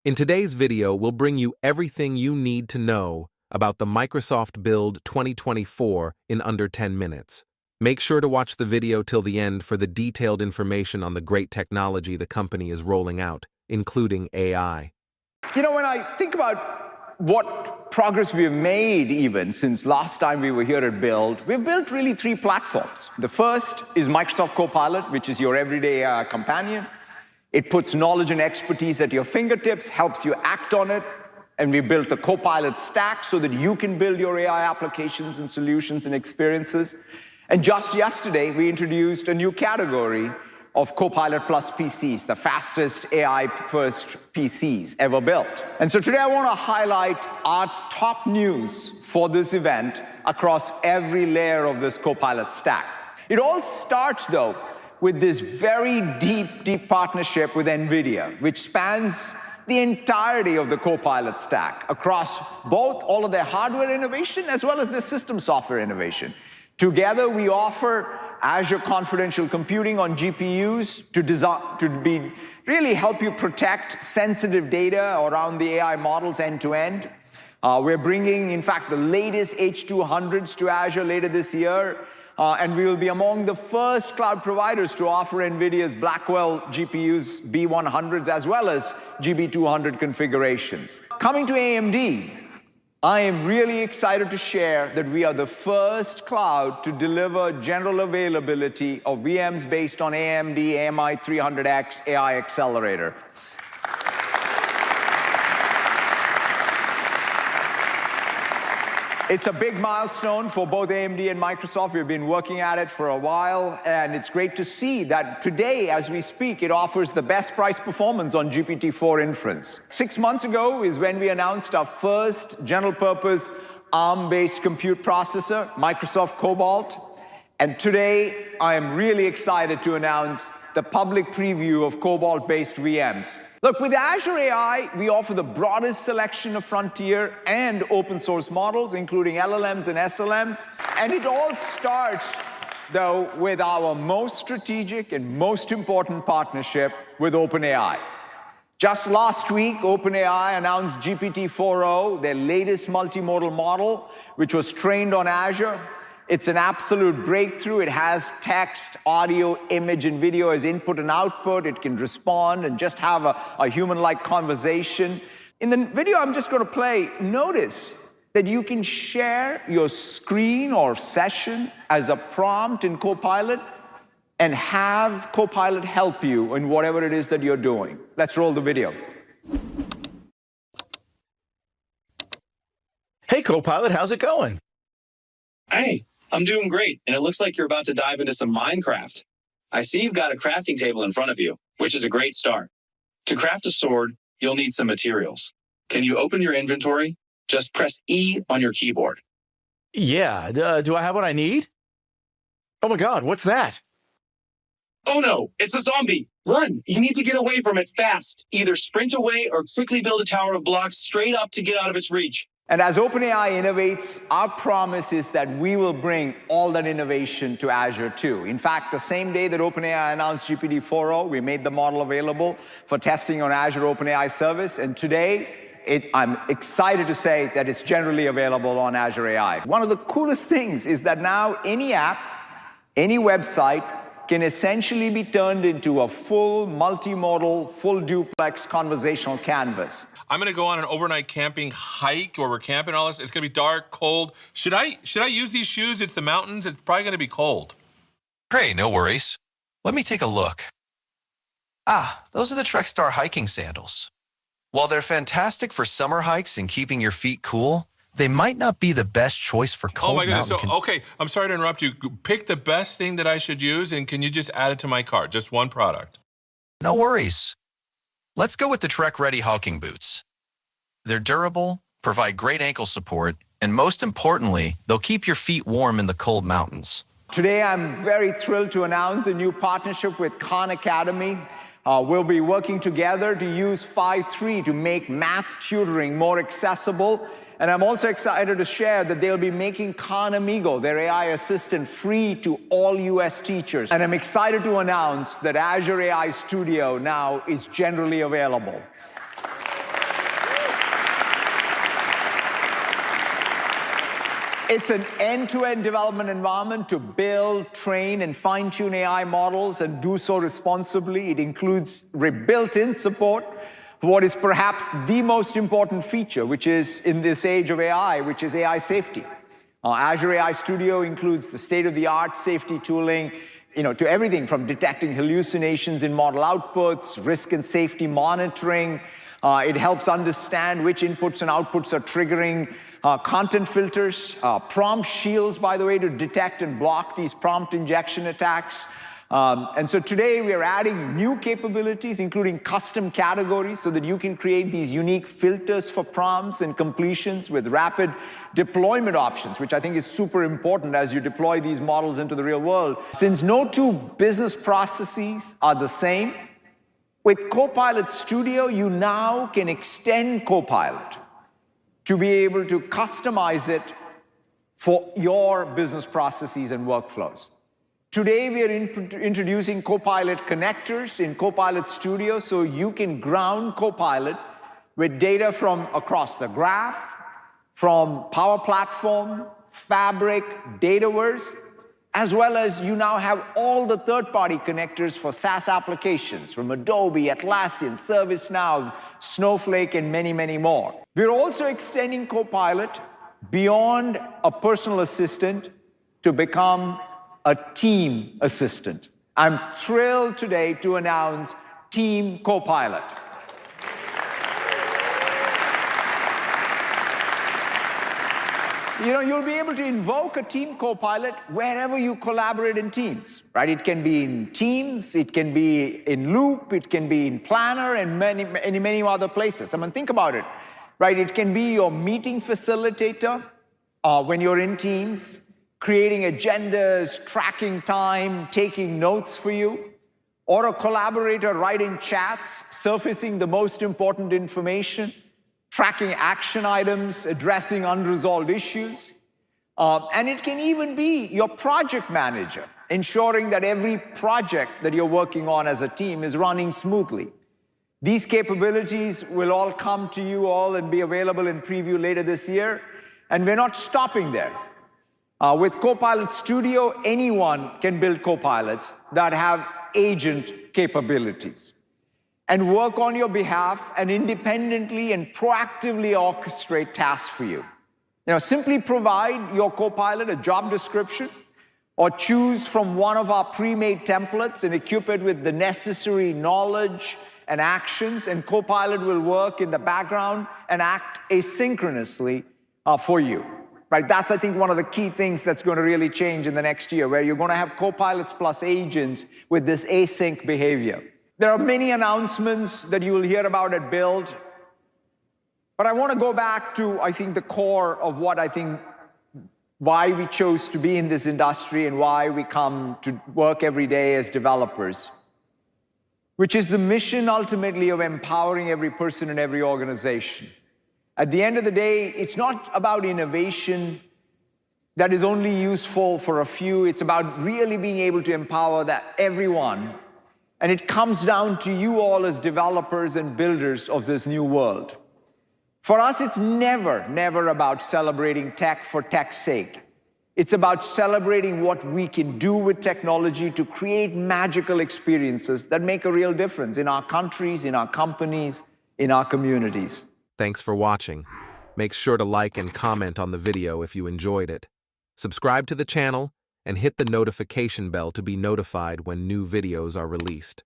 In today's video, we'll bring you everything you need to know about the Microsoft Build 2024 in under 10 minutes. Make sure to watch the video till the end for the detailed information on the great technology the company is rolling out, including AI. You know, when I think about what progress we've made even since last time we were here at Build, we've built really 3 platforms. The first is Microsoft Copilot, which is your everyday AI companion. It puts knowledge and expertise at your fingertips, helps you act on it, and we built the Copilot stack so that you can build your AI applications and solutions and experiences. And just yesterday, we introduced a new category of Copilot Plus PCs, the fastest AI-first PCs ever built. And so today I want to highlight our top news for this event across every layer of this Copilot stack. It all starts, though, with this very deep partnership with NVIDIA, which spans the entirety of the Copilot stack across both all of their hardware innovation as well as their system software innovation. Together, we offer Azure Confidential Computing on GPUs to really help you protect sensitive data around the AI models end-to-end. We're bringing, in fact, the latest H200s to Azure later this year. And we will be among the first cloud providers to offer NVIDIA's Blackwell GPUs B100s as well as GB200 configurations. Coming to AMD, I am really excited to share that we are the first cloud to deliver general availability of VMs based on AMD AMI 300X AI accelerator. It's a big milestone for both AMD and Microsoft. We've been working at it for a while, and it's great to see that today, as we speak, it offers the best price performance on GPT-4 inference. 6 months ago is when we announced our first general-purpose ARM-based compute processor, Microsoft Cobalt. And today, I am really excited to announce the public preview of Cobalt-based VMs. Look, with Azure AI, we offer the broadest selection of frontier and open source models, including LLMs and SLMs. And it all starts, though, with our most strategic and most important partnership with OpenAI. Just last week, OpenAI announced GPT-4o, their latest multimodal model, which was trained on Azure. It's an absolute breakthrough. It has text, audio, image, and video as input and output. It can respond and just have a human-like conversation. In the video I'm just going to play, notice that you can share your screen or session as a prompt in Copilot and have Copilot help you in whatever it is that you're doing. Let's roll the video. Hey, Copilot, how's it going? Hey, I'm doing great, and it looks like you're about to dive into some Minecraft. I see you've got a crafting table in front of you, which is a great start. To craft a sword, you'll need some materials. Can you open your inventory? Just press E on your keyboard. Yeah, do I have what I need? Oh my God, what's that? Oh no, it's a zombie! Run! You need to get away from it fast. Either sprint away or quickly build a tower of blocks straight up to get out of its reach. And as OpenAI innovates, our promise is that we will bring all that innovation to Azure too. In fact, the same day that OpenAI announced GPT-4o, we made the model available for testing on Azure OpenAI Service. And today, I'm excited to say that it's generally available on Azure AI. One of the coolest things is that now any app, any website can essentially be turned into a full multimodal, full duplex conversational canvas. I'm gonna go on an overnight camping hike where we're camping all this. It's gonna be dark, cold. Should I use these shoes? It's the mountains. It's probably gonna be cold. Great, no worries. Let me take a look. Ah, those are the Trek Star hiking sandals. While they're fantastic for summer hikes and keeping your feet cool, they might not be the best choice for cold mountain. Oh my goodness, so, okay, I'm sorry to interrupt you. Pick the best thing that I should use, and can you just add it to my cart? Just one product. No worries. Let's go with the Trek Ready hiking boots. They're durable, provide great ankle support, and most importantly, they'll keep your feet warm in the cold mountains. Today, I'm very thrilled to announce a new partnership with Khan Academy. We'll be working together to use Phi 3 to make math tutoring more accessible. And I'm also excited to share that they'll be making Khan Amigo, their AI assistant, free to all US teachers. And I'm excited to announce that Azure AI Studio now is generally available. It's an end-to-end development environment to build, train, and fine-tune AI models and do so responsibly. It includes built-in support for what is perhaps the most important feature, which is in this age of AI, which is AI safety. Azure AI Studio includes the state-of-the-art safety tooling, to everything from detecting hallucinations in model outputs, risk and safety monitoring. It helps understand which inputs and outputs are triggering content filters, prompt shields, by the way, to detect and block these prompt injection attacks. And so today we are adding new capabilities, including custom categories, so that you can create these unique filters for prompts and completions with rapid deployment options, which I think is super important as you deploy these models into the real world. Since no two business processes are the same, with Copilot Studio, you now can extend Copilot to be able to customize it for your business processes and workflows. Today, we are introducing Copilot connectors in Copilot Studio so you can ground Copilot with data from across the graph, from Power Platform, Fabric, Dataverse, as well as you now have all the third-party connectors for SaaS applications from Adobe, Atlassian, ServiceNow, Snowflake, and many, many more. We're also extending Copilot beyond a personal assistant to become a team assistant. I'm thrilled today to announce Team Copilot. You'll be able to invoke a Team Copilot wherever you collaborate in teams, right? It can be in Teams, it can be in Loop, it can be in Planner, and many other places. I mean, think about it, right? It can be your meeting facilitator when you're in Teams, creating agendas, tracking time, taking notes for you, or a collaborator writing chats, surfacing the most important information, tracking action items, addressing unresolved issues. And it can even be your project manager, ensuring that every project that you're working on as a team is running smoothly. These capabilities will all come to you all and be available in preview later this year. And we're not stopping there. With Copilot Studio, anyone can build Copilots that have agent capabilities and work on your behalf and independently and proactively orchestrate tasks for you. Simply provide your Copilot a job description or choose from one of our pre-made templates and equip it with the necessary knowledge and actions, and Copilot will work in the background and act asynchronously for you. Right, that's, I think, one of the key things that's going to really change in the next year, where you're going to have Copilots plus agents with this async behavior. There are many announcements that you will hear about at Build, but I want to go back to, I think, the core of why we chose to be in this industry and why we come to work every day as developers, which is the mission ultimately of empowering every person in every organization. At the end of the day, it's not about innovation that is only useful for a few. It's about really being able to empower everyone. And it comes down to you all as developers and builders of this new world. For us, it's never about celebrating tech for tech's sake. It's about celebrating what we can do with technology to create magical experiences that make a real difference in our countries, in our companies, in our communities. Thanks for watching. Make sure to like and comment on the video if you enjoyed it. Subscribe to the channel and hit the notification bell to be notified when new videos are released.